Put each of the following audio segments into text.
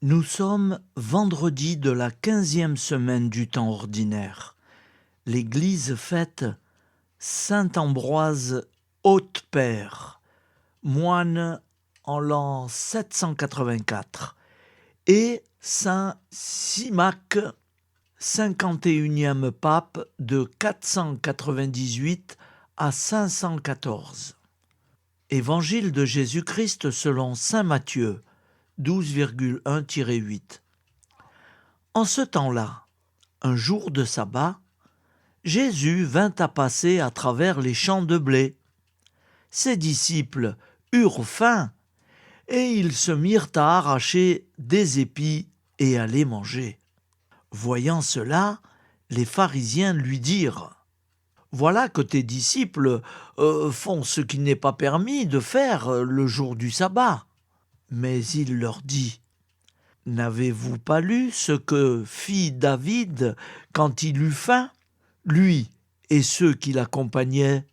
Nous sommes vendredi de la 15e semaine du temps ordinaire. L'Église fête Saint Ambroise Haute-Père, moine en l'an 784, et Saint Symmach, 51e pape de 498 à 514. Évangile de Jésus-Christ selon saint Matthieu, 12,1-8. En ce temps-là, un jour de sabbat, Jésus vint à passer à travers les champs de blé. Ses disciples eurent faim et ils se mirent à arracher des épis et à les manger. Voyant cela, les pharisiens lui dirent : « Voilà que tes disciples font ce qui n'est pas permis de faire le jour du sabbat. » Mais il leur dit : « N'avez-vous pas lu ce que fit David quand il eut faim, lui et ceux qui l'accompagnaient ?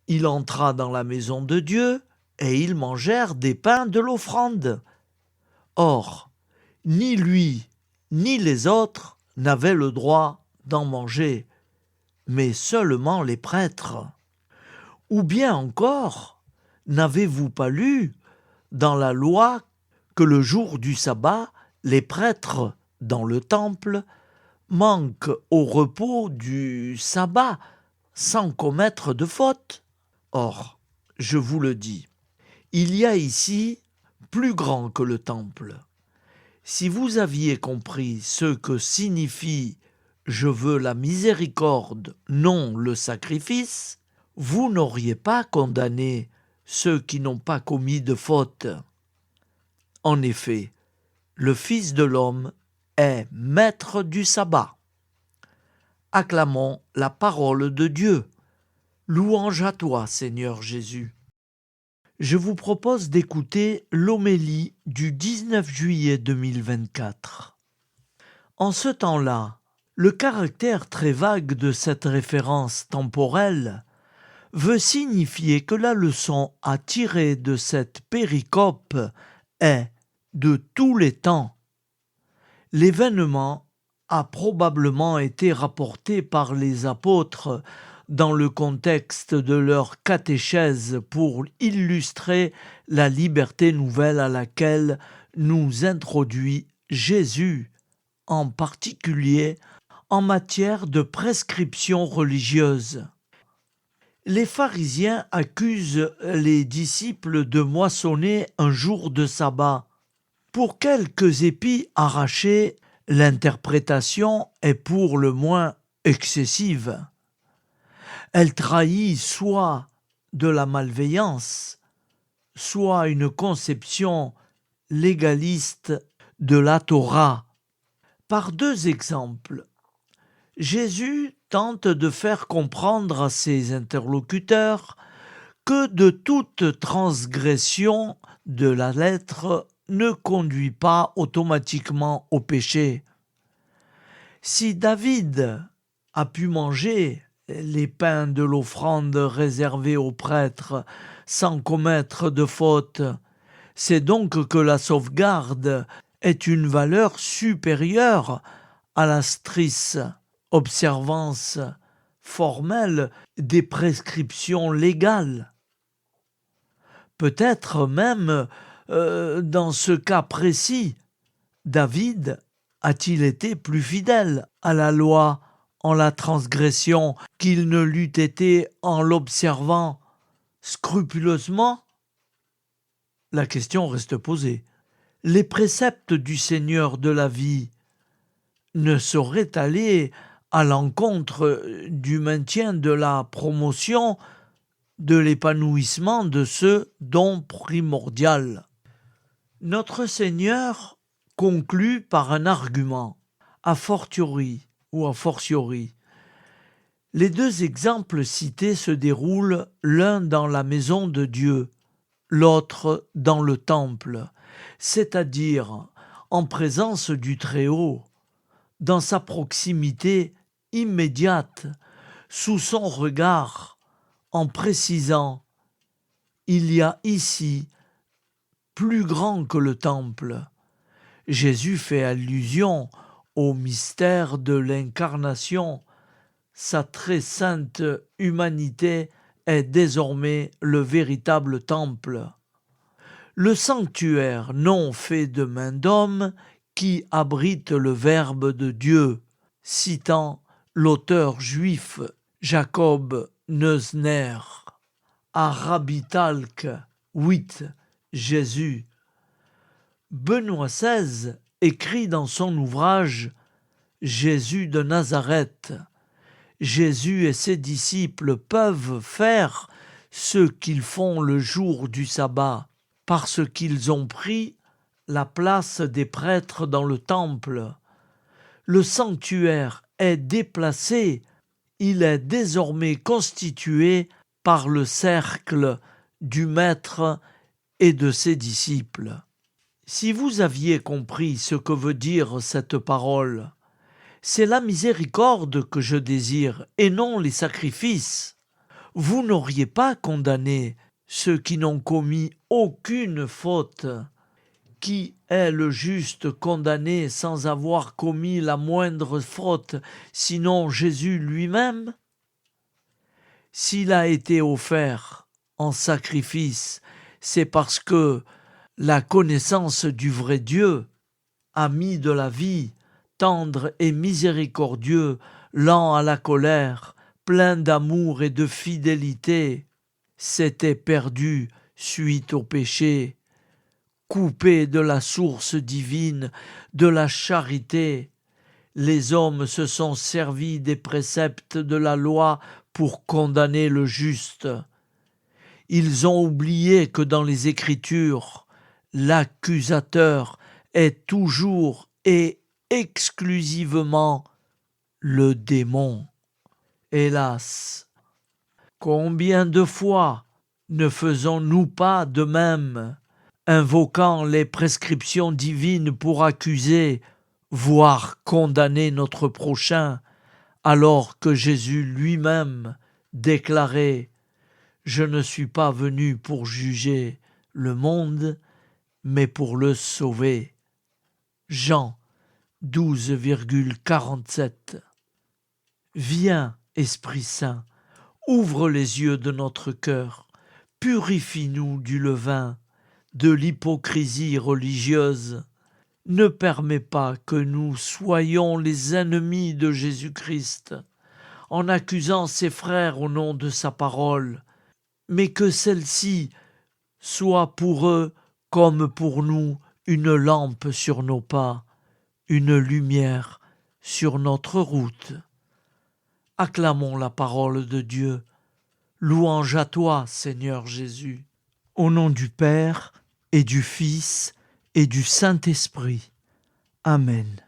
Il entra dans la maison de Dieu et ils mangèrent des pains de l'offrande. Or, ni lui ni les autres n'avaient le droit d'en manger, mais seulement les prêtres. Ou bien encore, n'avez-vous pas lu dans la loi que le jour du sabbat, les prêtres dans le temple manquent au repos du sabbat sans commettre de faute ? Or, je vous le dis, il y a ici plus grand que le temple. Si vous aviez compris ce que signifie « je veux la miséricorde, non le sacrifice », vous n'auriez pas condamné ceux qui n'ont pas commis de faute. En effet, le Fils de l'homme est maître du sabbat. Acclamons la parole de Dieu. Louange à toi, Seigneur Jésus. Je vous propose d'écouter l'homélie du 19 juillet 2024. En ce temps-là, le caractère très vague de cette référence temporelle veut signifier que la leçon à tirer de cette péricope est de tous les temps. L'événement a probablement été rapporté par les apôtres dans le contexte de leur catéchèse pour illustrer la liberté nouvelle à laquelle nous introduit Jésus, en particulier en matière de prescription religieuse. Les pharisiens accusent les disciples de moissonner un jour de sabbat. Pour quelques épis arrachés, l'interprétation est pour le moins excessive. Elle trahit soit de la malveillance, soit une conception légaliste de la Torah. Par deux exemples, Jésus tente de faire comprendre à ses interlocuteurs que de toute transgression de la lettre ne conduit pas automatiquement au péché. Si David a pu manger les pains de l'offrande réservés aux prêtres sans commettre de faute, c'est donc que la sauvegarde est une valeur supérieure à la stricte observance formelle des prescriptions légales. Peut-être même, dans ce cas précis, David a-t-il été plus fidèle à la loi en la transgression qu'il ne l'eût été en l'observant scrupuleusement ? La question reste posée. Les préceptes du Seigneur de la vie ne sauraient aller à l'encontre du maintien de la promotion de l'épanouissement de ce don primordial. Notre Seigneur conclut par un argument, a fortiori. Les deux exemples cités se déroulent l'un dans la maison de Dieu, l'autre dans le temple, c'est-à-dire en présence du Très-Haut, dans sa proximité immédiate, sous son regard, en précisant « Il y a ici plus grand que le temple ». Jésus fait allusion au mystère de l'incarnation. Sa très sainte humanité est désormais le véritable temple. Le sanctuaire non fait de main d'homme qui abrite le Verbe de Dieu, citant l'auteur juif Jacob Neusner. À Rabbi Talk 8, Jésus. Benoît XVI écrit dans son ouvrage Jésus de Nazareth. Jésus et ses disciples peuvent faire ce qu'ils font le jour du sabbat, parce qu'ils ont pris la place des prêtres dans le temple. Le sanctuaire est déplacé, il est désormais constitué par le cercle du Maître et de ses disciples. Si vous aviez compris ce que veut dire cette parole, c'est la miséricorde que je désire et non les sacrifices. Vous n'auriez pas condamné ceux qui n'ont commis aucune faute. Qui est le juste condamné sans avoir commis la moindre faute, sinon Jésus lui-même? S'il a été offert en sacrifice, c'est parce que la connaissance du vrai Dieu, ami de la vie, tendre et miséricordieux, lent à la colère, plein d'amour et de fidélité, s'était perdu suite au péché. Coupé de la source divine, de la charité, les hommes se sont servis des préceptes de la loi pour condamner le juste. Ils ont oublié que dans les Écritures, l'accusateur est toujours et exclusivement le démon. Hélas, combien de fois ne faisons-nous pas de même, invoquant les prescriptions divines pour accuser, voire condamner notre prochain, alors que Jésus lui-même déclarait « Je ne suis pas venu pour juger le monde, mais pour le sauver ». Jean 12,47. Viens, Esprit Saint, ouvre les yeux de notre cœur, purifie-nous du levain, de l'hypocrisie religieuse. Ne permets pas que nous soyons les ennemis de Jésus-Christ, en accusant ses frères au nom de sa parole, mais que celle-ci soit pour eux comme pour nous une lampe sur nos pas, une lumière sur notre route. Acclamons la parole de Dieu. Louange à toi, Seigneur Jésus. Au nom du Père et du Fils et du Saint-Esprit. Amen.